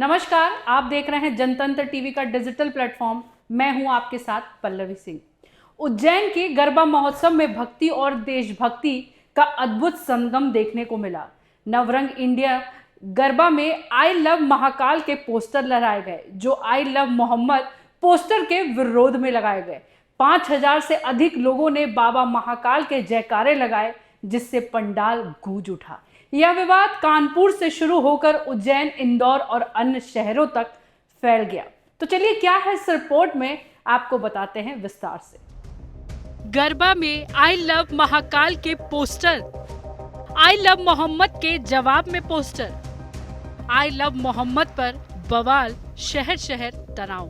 नमस्कार, आप देख रहे हैं जनतंत्र टीवी का डिजिटल प्लेटफॉर्म। मैं हूं आपके साथ पल्लवी सिंह। उज्जैन के गरबा महोत्सव में भक्ति और देशभक्ति का अद्भुत संगम देखने को मिला। नवरंग इंडिया गरबा में आई लव महाकाल के पोस्टर लहराए गए, जो आई लव मोहम्मद पोस्टर के विरोध में लगाए गए। 5000 से अधिक लोगों ने बाबा महाकाल के जयकारे लगाए, जिससे पंडाल गूंज उठा। यह विवाद कानपुर से शुरू होकर उज्जैन, इंदौर और अन्य शहरों तक फैल गया। तो चलिए, क्या है इस रिपोर्ट में, आपको बताते हैं विस्तार से। गरबा में आई लव महाकाल के पोस्टर, आई लव मोहम्मद के जवाब में पोस्टर, आई लव मोहम्मद पर बवाल, शहर शहर तनाव।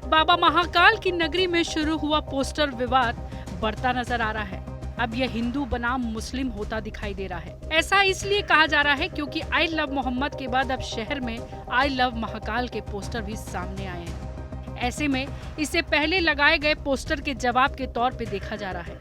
बाबा महाकाल की नगरी में शुरू हुआ पोस्टर विवाद बढ़ता नजर आ रहा है। अब यह हिंदू बनाम मुस्लिम होता दिखाई दे रहा है। ऐसा इसलिए कहा जा रहा है क्योंकि आई लव मोहम्मद के बाद अब शहर में आई लव महाकाल के पोस्टर भी सामने आए हैं। ऐसे में इसे पहले लगाए गए पोस्टर के जवाब के तौर पे देखा जा रहा है।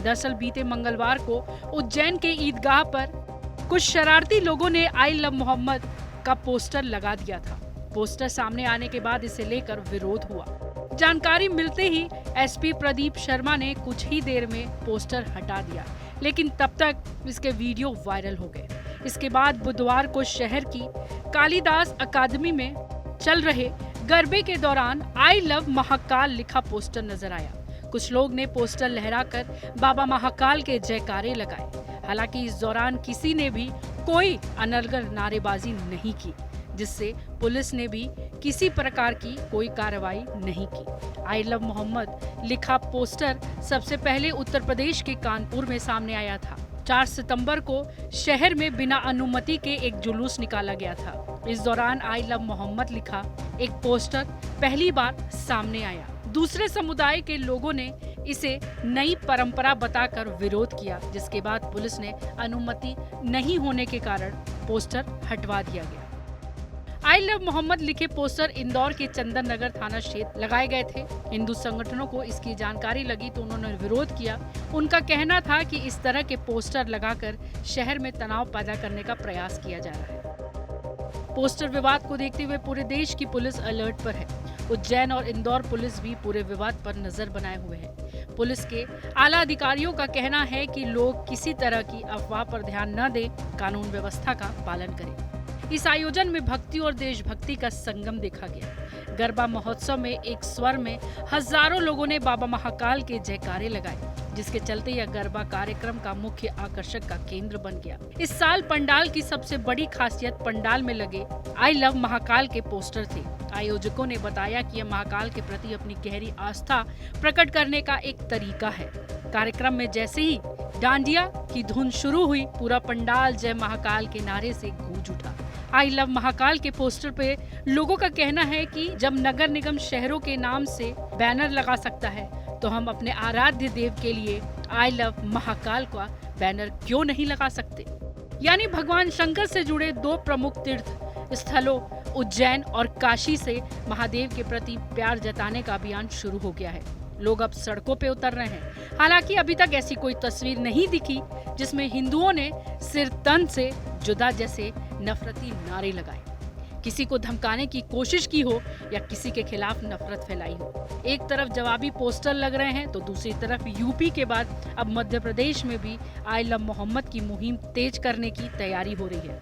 दरअसल बीते मंगलवार को उज्जैन के ईदगाह पर कुछ शरारती लोगों ने आई लव मोहम्मद का पोस्टर लगा दिया था। पोस्टर सामने आने के बाद इसे लेकर विरोध हुआ। जानकारी मिलते ही एसपी प्रदीप शर्मा ने कुछ ही देर में पोस्टर हटा दिया, लेकिन तब तक इसके वीडियो वायरल हो गए। इसके बाद बुधवार को शहर की कालिदास अकादमी में चल रहे गरबे के दौरान आई लव महाकाल लिखा पोस्टर नजर आया। कुछ लोग ने पोस्टर लहराकर बाबा महाकाल के जयकारे लगाए। हालांकि इस दौरान किसी ने भी कोई अनर्गल नारेबाजी नहीं की, जिससे पुलिस ने भी किसी प्रकार की कोई कार्रवाई नहीं की। आई लव मोहम्मद लिखा पोस्टर सबसे पहले उत्तर प्रदेश के कानपुर में सामने आया था। 4 सितंबर को शहर में बिना अनुमति के एक जुलूस निकाला गया था। इस दौरान आई लव मोहम्मद लिखा एक पोस्टर पहली बार सामने आया। दूसरे समुदाय के लोगों ने इसे नई परंपरा बताकर विरोध किया, जिसके बाद पुलिस ने अनुमति नहीं होने के कारण पोस्टर हटवा दिया गया। आई लव मोहम्मद लिखे पोस्टर इंदौर के चंदन नगर थाना क्षेत्र लगाए गए थे। हिंदू संगठनों को इसकी जानकारी लगी तो उन्होंने विरोध किया। उनका कहना था कि इस तरह के पोस्टर लगाकर शहर में तनाव पैदा करने का प्रयास किया जा रहा है। पोस्टर विवाद को देखते हुए पूरे देश की पुलिस अलर्ट पर है। उज्जैन और इंदौर पुलिस भी पूरे विवाद पर नजर बनाए हुए है। पुलिस के आला अधिकारियों का कहना है कि लोग किसी तरह की अफवाह पर ध्यान न दें, कानून व्यवस्था का पालन करें। इस आयोजन में भक्ति और देशभक्ति का संगम देखा गया। गरबा महोत्सव में एक स्वर में हजारों लोगों ने बाबा महाकाल के जयकारे लगाए, जिसके चलते यह गरबा कार्यक्रम का मुख्य आकर्षक का केंद्र बन गया। इस साल पंडाल की सबसे बड़ी खासियत पंडाल में लगे आई लव महाकाल के पोस्टर थे। आयोजकों ने बताया कि यह महाकाल के प्रति अपनी गहरी आस्था प्रकट करने का एक तरीका है। कार्यक्रम में जैसे ही डांडिया की धुन शुरू हुई, पूरा पंडाल जय महाकाल के नारे से गूंज उठा। आई लव महाकाल के पोस्टर पे लोगों का कहना है कि जब नगर निगम शहरों के नाम से बैनर लगा सकता है, तो हम अपने आराध्य देव के लिए आई लव महाकाल का बैनर क्यों नहीं लगा सकते। यानी भगवान शंकर से जुड़े 2 प्रमुख तीर्थ स्थलों उज्जैन और काशी से महादेव के प्रति प्यार जताने का अभियान शुरू हो गया है। लोग अब सड़कों पे उतर रहे हैं। हालांकि अभी तक ऐसी कोई तस्वीर नहीं दिखी जिसमें हिंदुओं ने सिर तन से जुदा जैसे नफरती नारे लगाए, किसी को धमकाने की कोशिश की हो या किसी के खिलाफ नफरत फैलाई हो। एक तरफ जवाबी पोस्टर लग रहे हैं तो दूसरी तरफ यूपी के बाद अब मध्य प्रदेश में भी आई लव मोहम्मद की मुहिम तेज करने की तैयारी हो रही है।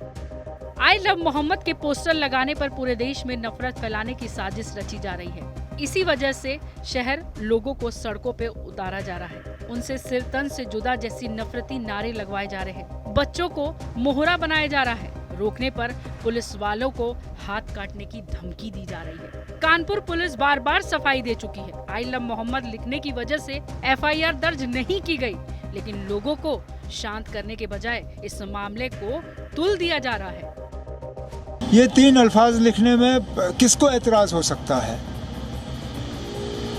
आई लव मोहम्मद के पोस्टर लगाने पर पूरे देश में नफरत फैलाने की साजिश रची जा रही है। इसी वजह से शहर लोगों को सड़कों पे उतारा जा रहा है। उनसे सिर तन से जुदा जैसी नफरती नारे लगवाए जा रहे हैं। बच्चों को मोहरा बनाया जा रहा है। रोकने पर पुलिस वालों को हाथ काटने की धमकी दी जा रही है। कानपुर पुलिस बार बार सफाई दे चुकी है। आई लव मोहम्मद लिखने की वजह से FIR दर्ज नहीं की गई, लेकिन लोगों को शांत करने के बजाय इस मामले को तुल दिया जा रहा है। ये 3 अल्फाज लिखने में किसको एतराज हो सकता है?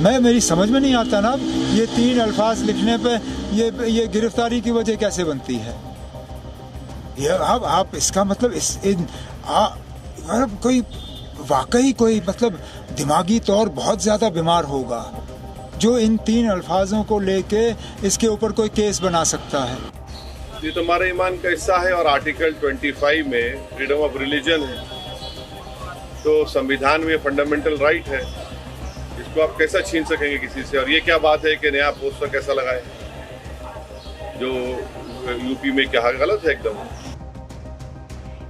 मेरी समझ में नहीं आता ना। ये 3 अल्फाज लिखने पे ये गिरफ्तारी की वजह कैसे बनती है? ये अब आप इसका मतलब कोई वाकई कोई मतलब दिमागी तौर बहुत ज्यादा बीमार होगा जो इन 3 अल्फाजों को लेके इसके ऊपर कोई केस बना सकता है। ये तो हमारे ईमान का हिस्सा है और आर्टिकल 25 में फ्रीडम ऑफ रिलीजन है। तो संविधान में फंडामेंटल राइट है, इसको आप कैसा छीन सकेंगे किसी से। और ये क्या बात है कि नया पोस्टर कैसा लगाए, जो यूपी में क्या गलत है एकदम।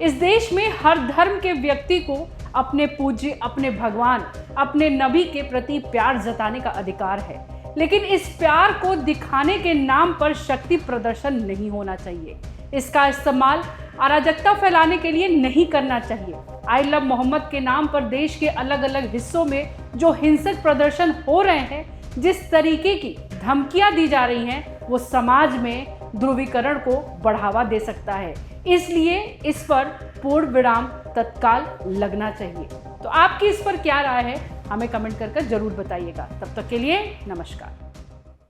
इस देश में हर धर्म के व्यक्ति को अपने पूज्य, अपने भगवान, अपने नबी के प्रति प्यार जताने का अधिकार है, लेकिन इस प्यार को दिखाने के नाम पर शक्ति प्रदर्शन नहीं होना चाहिए। इसका इस्तेमाल अराजकता फैलाने के लिए नहीं करना चाहिए। आई लव मोहम्मद के नाम पर देश के अलग अलग हिस्सों में जो हिंसक प्रदर्शन हो रहे हैं, जिस तरीके की धमकियां दी जा रही हैं, वो समाज में ध्रुवीकरण को बढ़ावा दे सकता है। इसलिए इस पर पूर्ण विराम तत्काल लगना चाहिए। तो आपकी इस पर क्या राय है, हमें कमेंट कर जरूर बताइएगा। तब तक के लिए नमस्कार।